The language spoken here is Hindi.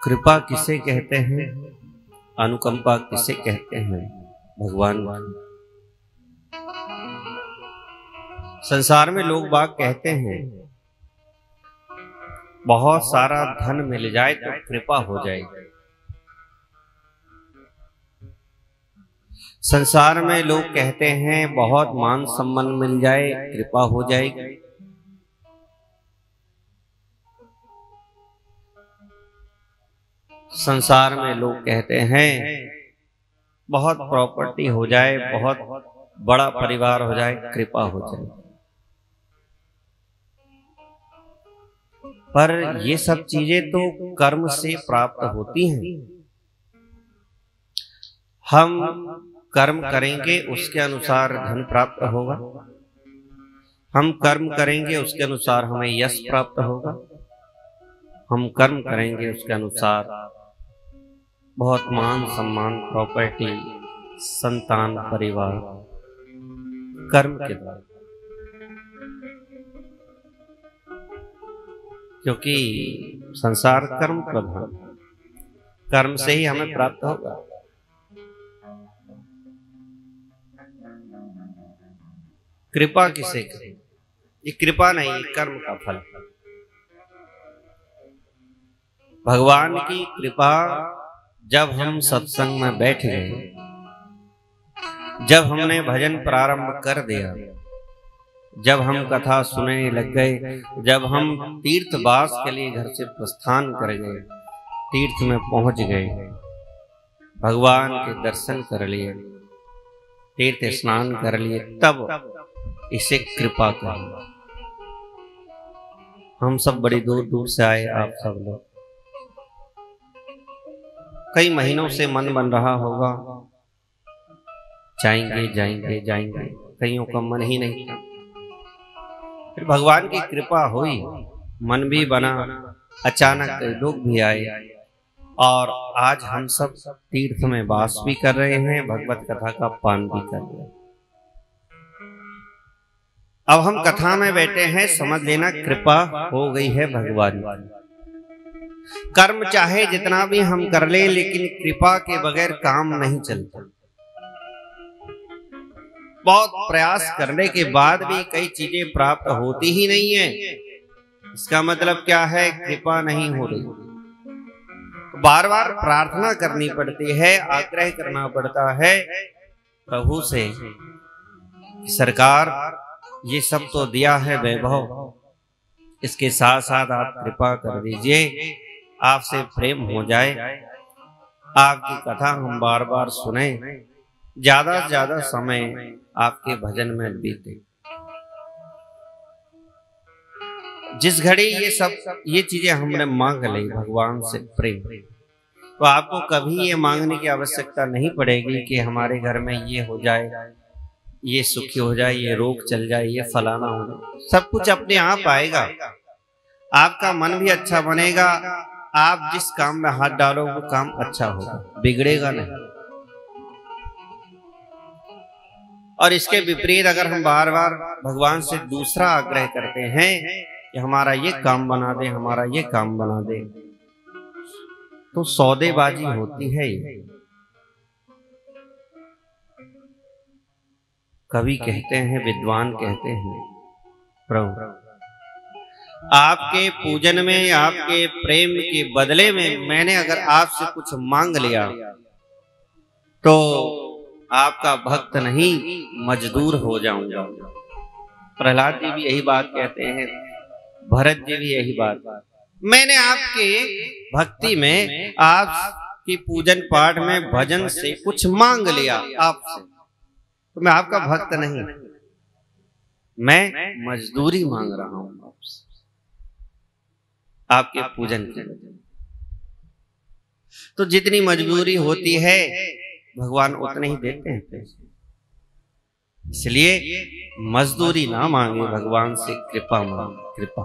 कृपा किसे कहते हैं, अनुकंपा किसे कहते हैं? भगवान। संसार में लोग बाग कहते हैं बहुत सारा धन मिल जाए तो कृपा हो जाएगी। संसार में लोग कहते हैं बहुत मान सम्मान मिल जाए कृपा हो जाएगी। संसार में लोग कहते हैं बहुत प्रॉपर्टी हो जाए, बहुत बड़ा परिवार हो जाए, कृपा हो जाए। पर ये सब चीजें तो कर्म से प्राप्त होती हैं। हम कर्म करेंगे उसके अनुसार धन प्राप्त होगा, हम कर्म करेंगे उसके अनुसार हमें यश प्राप्त होगा, हम कर्म करेंगे उसके अनुसार बहुत मान सम्मान, प्रॉपर्टी, संतान, परिवार, कर्म के द्वारा। क्योंकि संसार कर्म प्रधान, कर्म से ही हमें प्राप्त होगा। कृपा किसे करें? ये कृपा नहीं, कर्म का फल। भगवान की कृपा जब हम सत्संग में बैठ गए, जब हमने भजन प्रारंभ कर दिया, जब हम कथा सुनने लग गए, जब हम तीर्थवास के लिए घर से प्रस्थान कर गए, तीर्थ में पहुंच गए, भगवान के दर्शन कर लिए, तीर्थ स्नान कर लिए, तब इसे कृपा कहें। हम सब बड़ी दूर दूर से आए, आप सब लोग कई महीनों से मन बन रहा होगा जाएंगे जाएंगे जाएंगे, कईयों का मन ही नहीं था। फिर भगवान की कृपा हुई, मन भी बना, अचानक कई लोग भी आए और आज हम सब तीर्थ में वास भी कर रहे हैं, भगवत कथा का पान भी कर रहे हैं। अब हम कथा में बैठे हैं, समझ लेना कृपा हो गई है भगवान की। कर्म चाहे जितना भी हम कर ले, लेकिन कृपा के बगैर काम नहीं चलता। बहुत प्रयास करने के बाद भी कई चीजें प्राप्त होती ही नहीं है। इसका मतलब क्या है? कृपा नहीं हो रही। बार बार प्रार्थना करनी पड़ती है, आग्रह करना पड़ता है प्रभु से, सरकार ये सब तो दिया है वैभव, इसके साथ साथ आप कृपा कर दीजिए, आपसे प्रेम हो जाए, आपकी कथा हम बार बार सुने, ज्यादा से ज्यादा समय आपके भजन में बीते। जिस घड़ी ये चीजें हमने मांग ली भगवान से प्रेम, तो आपको कभी ये मांगने की आवश्यकता नहीं पड़ेगी कि हमारे घर में ये हो जाए, ये सुखी हो जाए, ये रोग चल जाए, ये फलाना हो जाए। सब कुछ अपने आप आएगा। आपका मन भी अच्छा बनेगा, आप जिस काम में हाथ डालो वो काम अच्छा होगा, बिगड़ेगा नहीं। और इसके विपरीत अगर हम बार बार भगवान से दूसरा आग्रह करते हैं कि हमारा ये काम बना दे, हमारा ये काम बना दे, तो सौदेबाजी होती है। कवि कहते हैं, विद्वान कहते हैं, प्रभु आपके पूजन में, आपके प्रेम के बदले में मैंने अगर आपसे कुछ मांग लिया तो आपका भक्त नहीं मजदूर हो जाऊंगा। प्रहलाद जी भी यही बात कहते हैं, भरत जी भी यही बात। मैंने आपके भक्ति में, आपकी पूजन पाठ में, भजन से कुछ मांग लिया आपसे, तो मैं आपका भक्त नहीं, मैं मजदूरी मांग रहा हूं आपसे, आपके पूजन के लिए। तो जितनी मजबूरी होती है भगवान उतने ही देते हैं पैसे। इसलिए मजदूरी ना मांगे, भगवान से कृपा मांगे, कृपा।